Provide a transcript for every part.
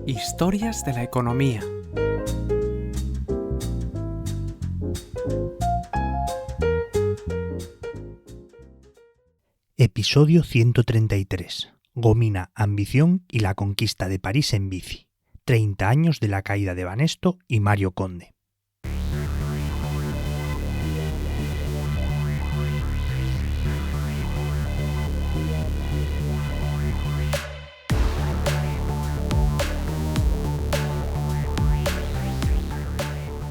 Historias de la economía. Episodio 133. Gomina, ambición y la conquista de París en bici. 30 años de la caída de Banesto y Mario Conde.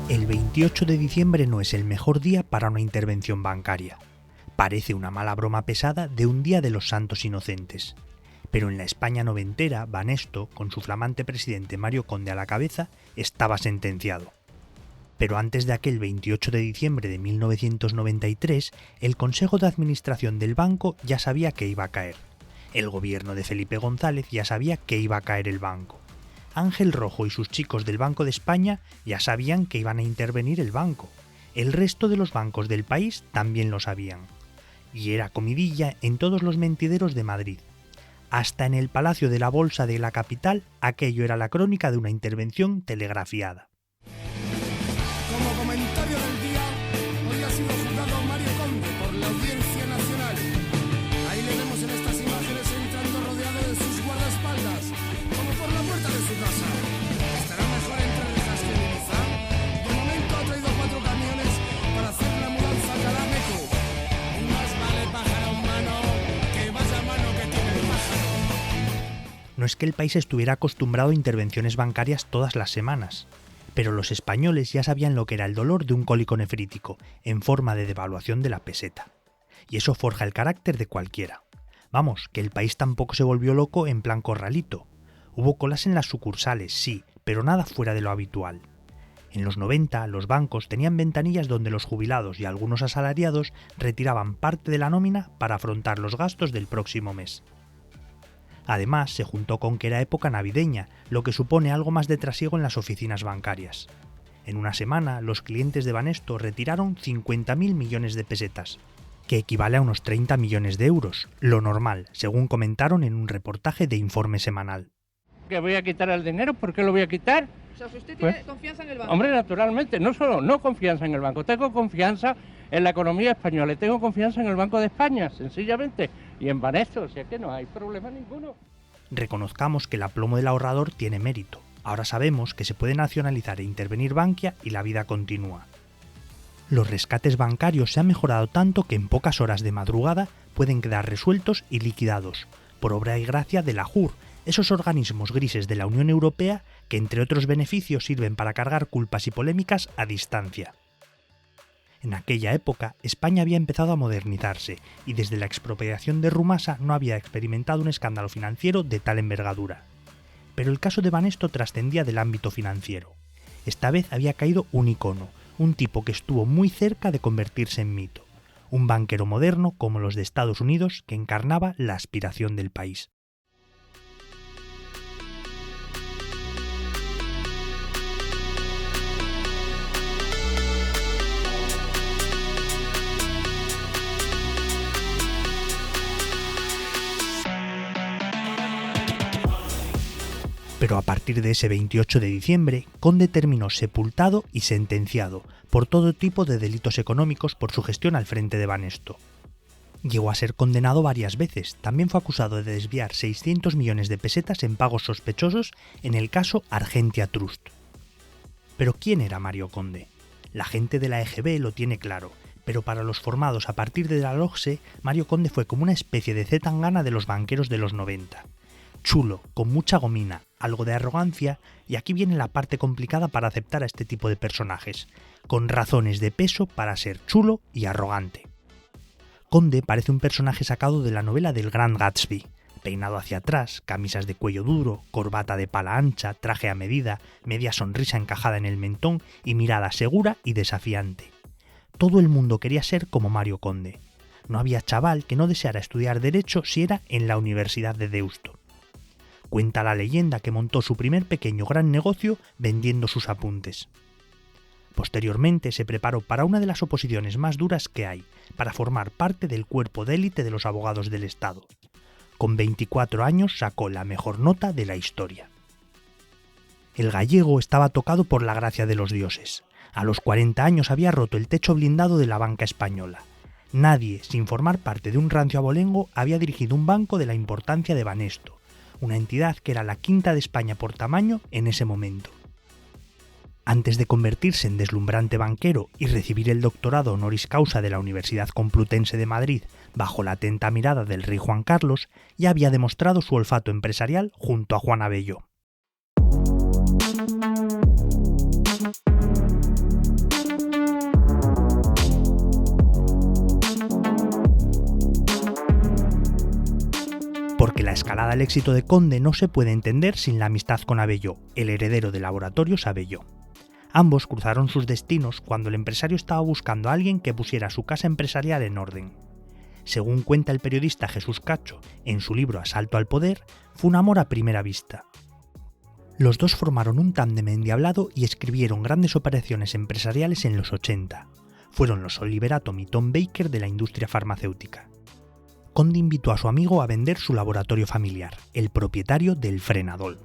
El 28 de diciembre no es el mejor día para una intervención bancaria. Parece una mala broma pesada de un día de los santos inocentes. Pero en la España noventera, Banesto, con su flamante presidente Mario Conde a la cabeza, estaba sentenciado. Pero antes de aquel 28 de diciembre de 1993, el Consejo de Administración del banco ya sabía que iba a caer. El gobierno de Felipe González ya sabía que iba a caer el banco. Ángel Rojo y sus chicos del Banco de España ya sabían que iban a intervenir el banco. El resto de los bancos del país también lo sabían. Y era comidilla en todos los mentideros de Madrid. Hasta en el Palacio de la Bolsa de la capital, aquello era la crónica de una intervención telegrafiada. Como comentario del día, hoy ha sido juzgado Mario Conde por la Audiencia Nacional. Ahí le vemos en estas imágenes entrando rodeado de sus guardaespaldas, como por la puerta de su casa. Estará mejor entre rejas que en Ibiza. De momento ha traído 4 camiones para hacer la mudanza a Calameco. Y más vale pájaro en mano que vaya mano que tiene el pájaro. No es que el país estuviera acostumbrado a intervenciones bancarias todas las semanas, pero los españoles ya sabían lo que era el dolor de un cólico nefrítico, en forma de devaluación de la peseta. Y eso forja el carácter de cualquiera. Vamos, que el país tampoco se volvió loco en plan corralito. Hubo colas en las sucursales, sí, pero nada fuera de lo habitual. En los 90, los bancos tenían ventanillas donde los jubilados y algunos asalariados retiraban parte de la nómina para afrontar los gastos del próximo mes. Además, se juntó con que era época navideña, lo que supone algo más de trasiego en las oficinas bancarias. En una semana, los clientes de Banesto retiraron 50.000 millones de pesetas, que equivale a unos 30 millones de euros, lo normal, según comentaron en un reportaje de Informe Semanal. ¿Que voy a quitar el dinero? ¿Por qué lo voy a quitar? O sea, ¿usted tiene confianza en el banco? Hombre, naturalmente, no confianza en el banco, tengo confianza en la economía española y tengo confianza en el Banco de España, sencillamente, y en Banesto, o sea que no hay problema ninguno. Reconozcamos que el aplomo del ahorrador tiene mérito. Ahora sabemos que se puede nacionalizar e intervenir Bankia y la vida continúa. Los rescates bancarios se han mejorado tanto que en pocas horas de madrugada pueden quedar resueltos y liquidados, por obra y gracia de la JUR, esos organismos grises de la Unión Europea que entre otros beneficios sirven para cargar culpas y polémicas a distancia. En aquella época, España había empezado a modernizarse y desde la expropiación de Rumasa no había experimentado un escándalo financiero de tal envergadura. Pero el caso de Banesto trascendía del ámbito financiero. Esta vez había caído un icono, un tipo que estuvo muy cerca de convertirse en mito, un banquero moderno como los de Estados Unidos que encarnaba la aspiración del país. Pero a partir de ese 28 de diciembre, Conde terminó sepultado y sentenciado por todo tipo de delitos económicos por su gestión al frente de Banesto. Llegó a ser condenado varias veces, también fue acusado de desviar 600 millones de pesetas en pagos sospechosos en el caso Argentia Trust. Pero ¿quién era Mario Conde? La gente de la EGB lo tiene claro, pero para los formados a partir de la LOGSE, Mario Conde fue como una especie de Zetangana de los banqueros de los 90. Chulo, con mucha gomina, algo de arrogancia, y aquí viene la parte complicada para aceptar a este tipo de personajes, con razones de peso para ser chulo y arrogante. Conde parece un personaje sacado de la novela del Gran Gatsby, peinado hacia atrás, camisas de cuello duro, corbata de pala ancha, traje a medida, media sonrisa encajada en el mentón y mirada segura y desafiante. Todo el mundo quería ser como Mario Conde. No había chaval que no deseara estudiar Derecho si era en la Universidad de Deusto. Cuenta la leyenda que montó su primer pequeño gran negocio vendiendo sus apuntes. Posteriormente se preparó para una de las oposiciones más duras que hay, para formar parte del cuerpo de élite de los abogados del Estado. Con 24 años sacó la mejor nota de la historia. El gallego estaba tocado por la gracia de los dioses. A los 40 años había roto el techo blindado de la banca española. Nadie, sin formar parte de un rancio abolengo, había dirigido un banco de la importancia de Banesto, una entidad que era la quinta de España por tamaño en ese momento. Antes de convertirse en deslumbrante banquero y recibir el doctorado honoris causa de la Universidad Complutense de Madrid bajo la atenta mirada del rey Juan Carlos, ya había demostrado su olfato empresarial junto a Juan Abelló. Porque la escalada al éxito de Conde no se puede entender sin la amistad con Abelló, el heredero de Laboratorios Abelló. Ambos cruzaron sus destinos cuando el empresario estaba buscando a alguien que pusiera su casa empresarial en orden. Según cuenta el periodista Jesús Cacho en su libro Asalto al Poder, fue un amor a primera vista. Los dos formaron un tándem endiablado y escribieron grandes operaciones empresariales en los 80. Fueron los Oliver Atom y Tom Baker de la industria farmacéutica. Conde invitó a su amigo a vender su laboratorio familiar, el propietario del Frenadol.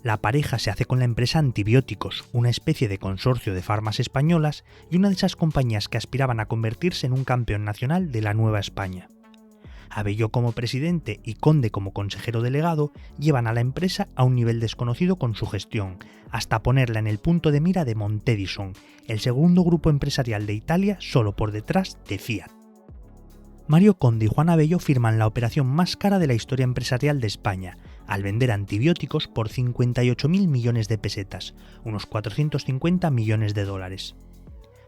La pareja se hace con la empresa Antibióticos, una especie de consorcio de farmas españolas y una de esas compañías que aspiraban a convertirse en un campeón nacional de la Nueva España. Abelló como presidente y Conde como consejero delegado llevan a la empresa a un nivel desconocido con su gestión, hasta ponerla en el punto de mira de Montedison, el segundo grupo empresarial de Italia solo por detrás de Fiat. Mario Conde y Juan Abelló firman la operación más cara de la historia empresarial de España, al vender antibióticos por 58.000 millones de pesetas, unos 450 millones de dólares.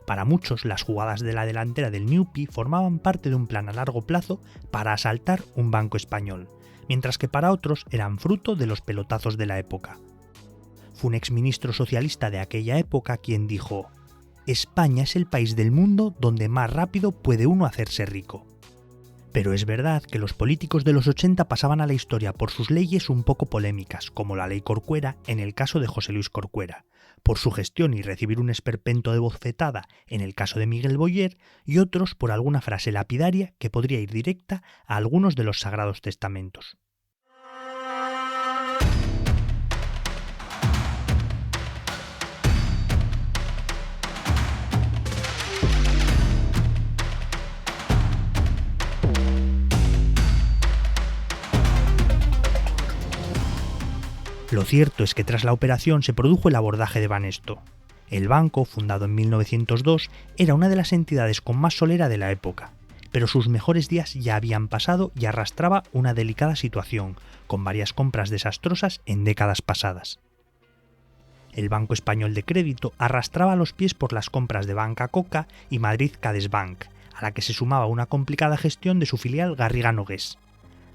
Para muchos, las jugadas de la delantera del Newpi formaban parte de un plan a largo plazo para asaltar un banco español, mientras que para otros eran fruto de los pelotazos de la época. Fue un exministro socialista de aquella época quien dijo: «España es el país del mundo donde más rápido puede uno hacerse rico». Pero es verdad que los políticos de los 80 pasaban a la historia por sus leyes un poco polémicas, como la ley Corcuera en el caso de José Luis Corcuera, por su gestión y recibir un esperpento de bofetada en el caso de Miguel Boyer, y otros por alguna frase lapidaria que podría ir directa a algunos de los sagrados testamentos. Lo cierto es que tras la operación se produjo el abordaje de Banesto. El banco, fundado en 1902, era una de las entidades con más solera de la época, pero sus mejores días ya habían pasado y arrastraba una delicada situación, con varias compras desastrosas en décadas pasadas. El Banco Español de Crédito arrastraba los pies por las compras de Banca Coca y Madrid Cadesbank, a la que se sumaba una complicada gestión de su filial Garriga-Nogués.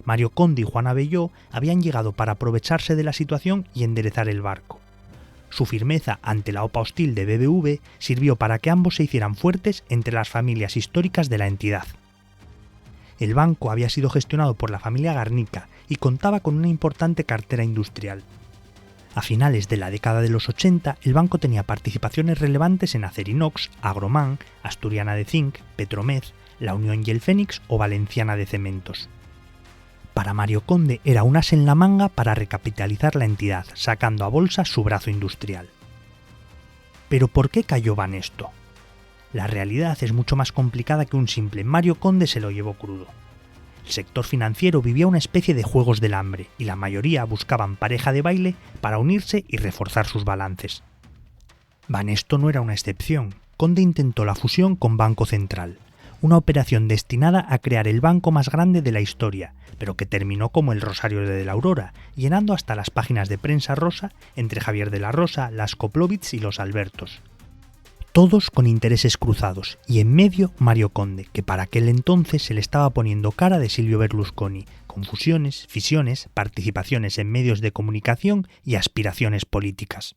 Mario Conde y Juan Abelló habían llegado para aprovecharse de la situación y enderezar el barco. Su firmeza ante la OPA hostil de BBV sirvió para que ambos se hicieran fuertes entre las familias históricas de la entidad. El banco había sido gestionado por la familia Garnica y contaba con una importante cartera industrial. A finales de la década de los 80, el banco tenía participaciones relevantes en Acerinox, Agroman, Asturiana de Zinc, Petromed, La Unión y el Fénix o Valenciana de Cementos. Para Mario Conde era un as en la manga para recapitalizar la entidad, sacando a bolsa su brazo industrial. ¿Pero por qué cayó Banesto? La realidad es mucho más complicada que un simple Mario Conde se lo llevó crudo. El sector financiero vivía una especie de juegos del hambre y la mayoría buscaban pareja de baile para unirse y reforzar sus balances. Banesto no era una excepción. Conde intentó la fusión con Banco Central, una operación destinada a crear el banco más grande de la historia, pero que terminó como el Rosario de la Aurora, llenando hasta las páginas de prensa rosa entre Javier de la Rosa, las Koplovitz y los Albertos. Todos con intereses cruzados, y en medio Mario Conde, que para aquel entonces se le estaba poniendo cara de Silvio Berlusconi, con fusiones, fisiones, participaciones en medios de comunicación y aspiraciones políticas.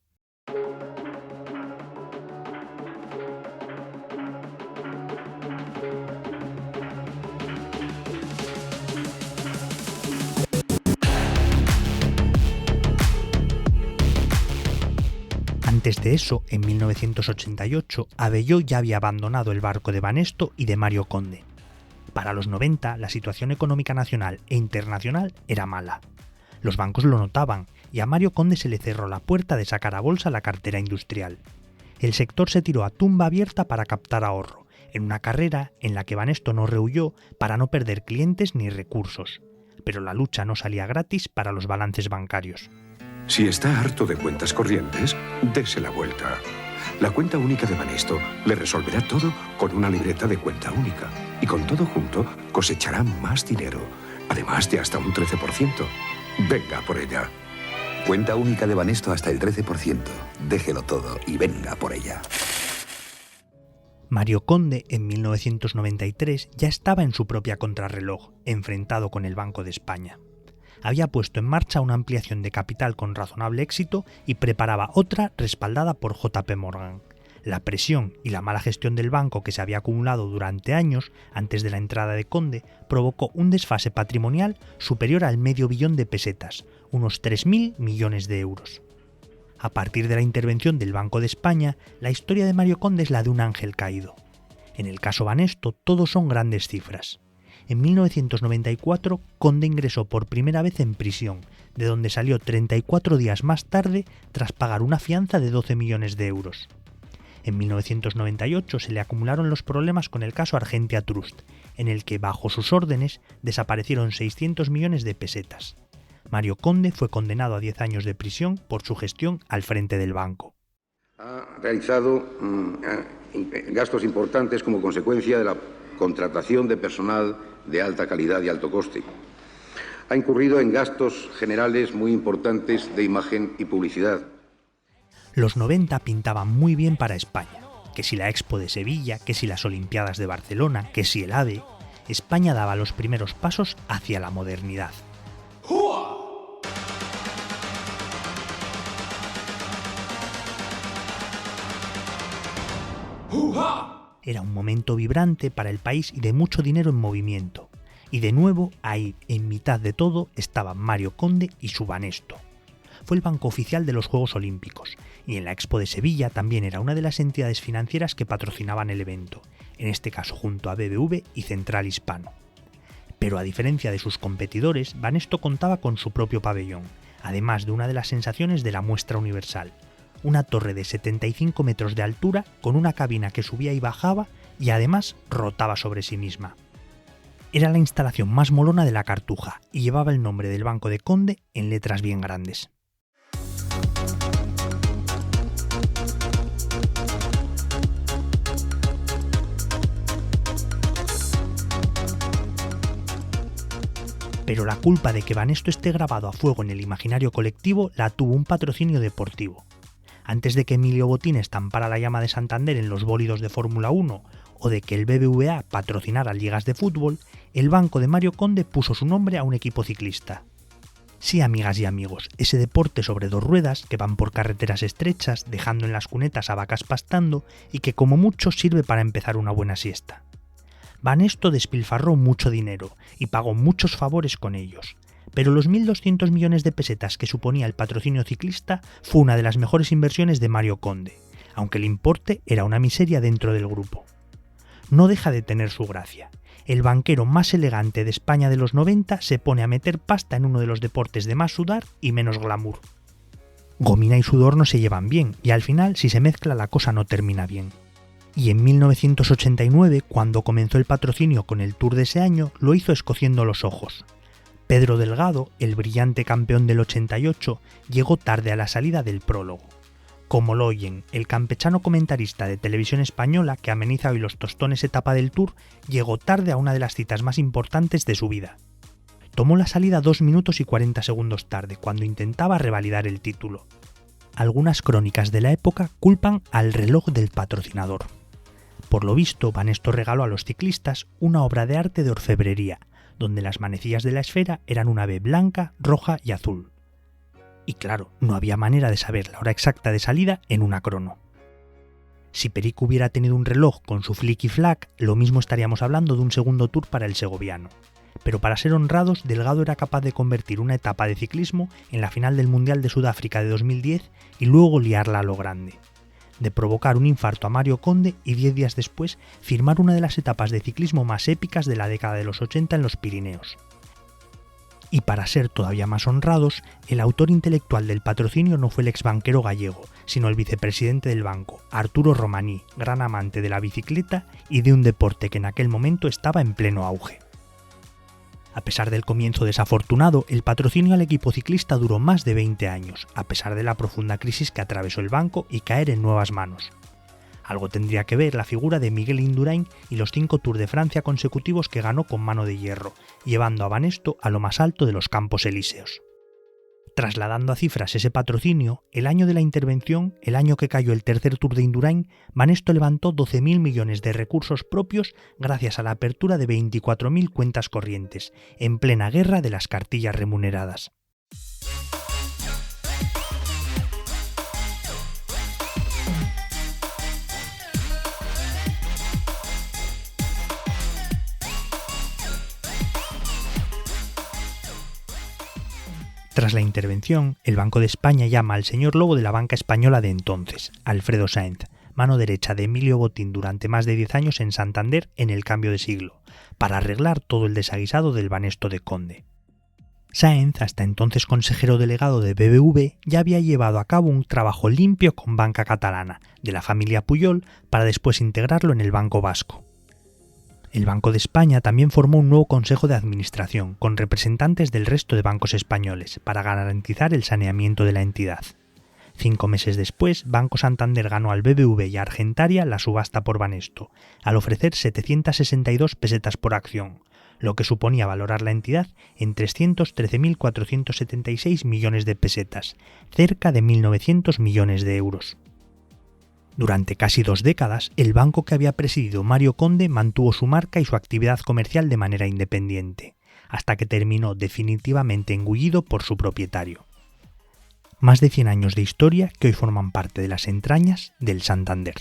Ante Antes de eso, en 1988, Abelló ya había abandonado el barco de Banesto y de Mario Conde. Para los 90, la situación económica nacional e internacional era mala. Los bancos lo notaban y a Mario Conde se le cerró la puerta de sacar a bolsa la cartera industrial. El sector se tiró a tumba abierta para captar ahorro, en una carrera en la que Banesto no rehuyó para no perder clientes ni recursos. Pero la lucha no salía gratis para los balances bancarios. Si está harto de cuentas corrientes, dése la vuelta. La cuenta única de Banesto le resolverá todo con una libreta de cuenta única. Y con todo junto cosechará más dinero, además de hasta un 13%. Venga por ella. Cuenta única de Banesto hasta el 13%. Déjelo todo y venga por ella. Mario Conde, en 1993, ya estaba en su propia contrarreloj, enfrentado con el Banco de España. Había puesto en marcha una ampliación de capital con razonable éxito y preparaba otra respaldada por JP Morgan. La presión y la mala gestión del banco que se había acumulado durante años antes de la entrada de Conde provocó un desfase patrimonial superior al medio billón de pesetas, unos 3.000 millones de euros. A partir de la intervención del Banco de España, la historia de Mario Conde es la de un ángel caído. En el caso Banesto, todo son grandes cifras. En 1994, Conde ingresó por primera vez en prisión, de donde salió 34 días más tarde tras pagar una fianza de 12 millones de euros. En 1998 se le acumularon los problemas con el caso Argentia Trust, en el que, bajo sus órdenes, desaparecieron 600 millones de pesetas. Mario Conde fue condenado a 10 años de prisión por su gestión al frente del banco. Ha realizado gastos importantes como consecuencia de la contratación de personal de alta calidad y alto coste. Ha incurrido en gastos generales muy importantes de imagen y publicidad. Los 90 pintaban muy bien para España. Que si la Expo de Sevilla, que si las Olimpiadas de Barcelona, que si el AVE, España daba los primeros pasos hacia la modernidad. Era un momento vibrante para el país y de mucho dinero en movimiento. Y de nuevo, ahí, en mitad de todo, estaban Mario Conde y su Banesto. Fue el banco oficial de los Juegos Olímpicos, y en la Expo de Sevilla también era una de las entidades financieras que patrocinaban el evento, en este caso junto a BBV y Central Hispano. Pero a diferencia de sus competidores, Banesto contaba con su propio pabellón, además de una de las sensaciones de la muestra universal, una torre de 75 metros de altura con una cabina que subía y bajaba y además rotaba sobre sí misma. Era la instalación más molona de la Cartuja y llevaba el nombre del Banco de Conde en letras bien grandes. Pero la culpa de que Banesto esté grabado a fuego en el imaginario colectivo la tuvo un patrocinio deportivo. Antes de que Emilio Botín estampara la llama de Santander en los bólidos de Fórmula 1 o de que el BBVA patrocinara ligas de fútbol, el banco de Mario Conde puso su nombre a un equipo ciclista. Sí, amigas y amigos, ese deporte sobre dos ruedas que van por carreteras estrechas, dejando en las cunetas a vacas pastando y que como mucho sirve para empezar una buena siesta. Banesto despilfarró mucho dinero y pagó muchos favores con ellos. Pero los 1.200 millones de pesetas que suponía el patrocinio ciclista fue una de las mejores inversiones de Mario Conde, aunque el importe era una miseria dentro del grupo. No deja de tener su gracia. El banquero más elegante de España de los 90 se pone a meter pasta en uno de los deportes de más sudar y menos glamour. Gomina y sudor no se llevan bien, y al final, si se mezcla, la cosa no termina bien. Y en 1989, cuando comenzó el patrocinio con el Tour de ese año, lo hizo escociendo los ojos. Pedro Delgado, el brillante campeón del 88, llegó tarde a la salida del prólogo. Como lo oyen, el campechano comentarista de Televisión Española que ameniza hoy los tostones etapa del Tour, llegó tarde a una de las citas más importantes de su vida. Tomó la salida 2 minutos y 40 segundos tarde, cuando intentaba revalidar el título. Algunas crónicas de la época culpan al reloj del patrocinador. Por lo visto, Banesto regaló a los ciclistas una obra de arte de orfebrería, donde las manecillas de la esfera eran una B blanca, roja y azul. Y claro, no había manera de saber la hora exacta de salida en una crono. Si Perico hubiera tenido un reloj con su flicky flack, lo mismo estaríamos hablando de un segundo tour para el segoviano. pero para ser honrados, Delgado era capaz de convertir una etapa de ciclismo en la final del Mundial de Sudáfrica de 2010 y luego liarla a lo grande. De provocar un infarto a Mario Conde y 10 días después firmar una de las etapas de ciclismo más épicas de la década de los 80 en los Pirineos. Y para ser todavía más honrados, el autor intelectual del patrocinio no fue el exbanquero gallego, sino el vicepresidente del banco, Arturo Romaní, gran amante de la bicicleta y de un deporte que en aquel momento estaba en pleno auge. A pesar del comienzo desafortunado, el patrocinio al equipo ciclista duró más de 20 años, a pesar de la profunda crisis que atravesó el banco y caer en nuevas manos. Algo tendría que ver la figura de Miguel Indurain y los 5 Tours de Francia consecutivos que ganó con mano de hierro, llevando a Banesto a lo más alto de los Campos Elíseos. Trasladando a cifras ese patrocinio, el año de la intervención, el año que cayó el tercer Tour de Indurain, Banesto levantó 12.000 millones de recursos propios gracias a la apertura de 24.000 cuentas corrientes, en plena guerra de las cartillas remuneradas. Tras la intervención, el Banco de España llama al señor lobo de la banca española de entonces, Alfredo Sáenz, mano derecha de Emilio Botín durante más de 10 años en Santander en el cambio de siglo, para arreglar todo el desaguisado del Banesto de Conde. Sáenz, hasta entonces consejero delegado de BBV, ya había llevado a cabo un trabajo limpio con banca catalana, de la familia Pujol, para después integrarlo en el Banco Vasco. El Banco de España también formó un nuevo Consejo de Administración, con representantes del resto de bancos españoles, para garantizar el saneamiento de la entidad. 5 meses después, Banco Santander ganó al BBV y a Argentaria la subasta por Banesto, al ofrecer 762 pesetas por acción, lo que suponía valorar la entidad en 313.476 millones de pesetas, cerca de 1.900 millones de euros. Durante casi 2 décadas, el banco que había presidido Mario Conde mantuvo su marca y su actividad comercial de manera independiente, hasta que terminó definitivamente engullido por su propietario. Más de 100 años de historia que hoy forman parte de las entrañas del Santander.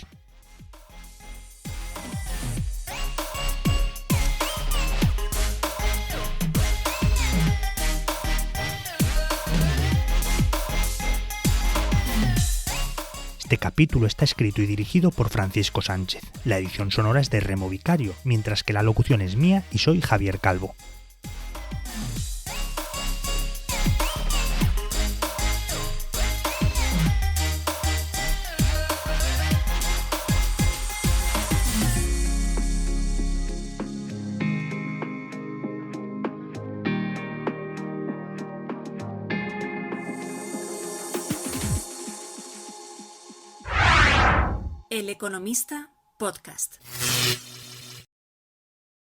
Este capítulo está escrito y dirigido por Francisco Sánchez. La edición sonora es de Remo Vicario, mientras que la locución es mía y soy Javier Calvo. El Economista Podcast.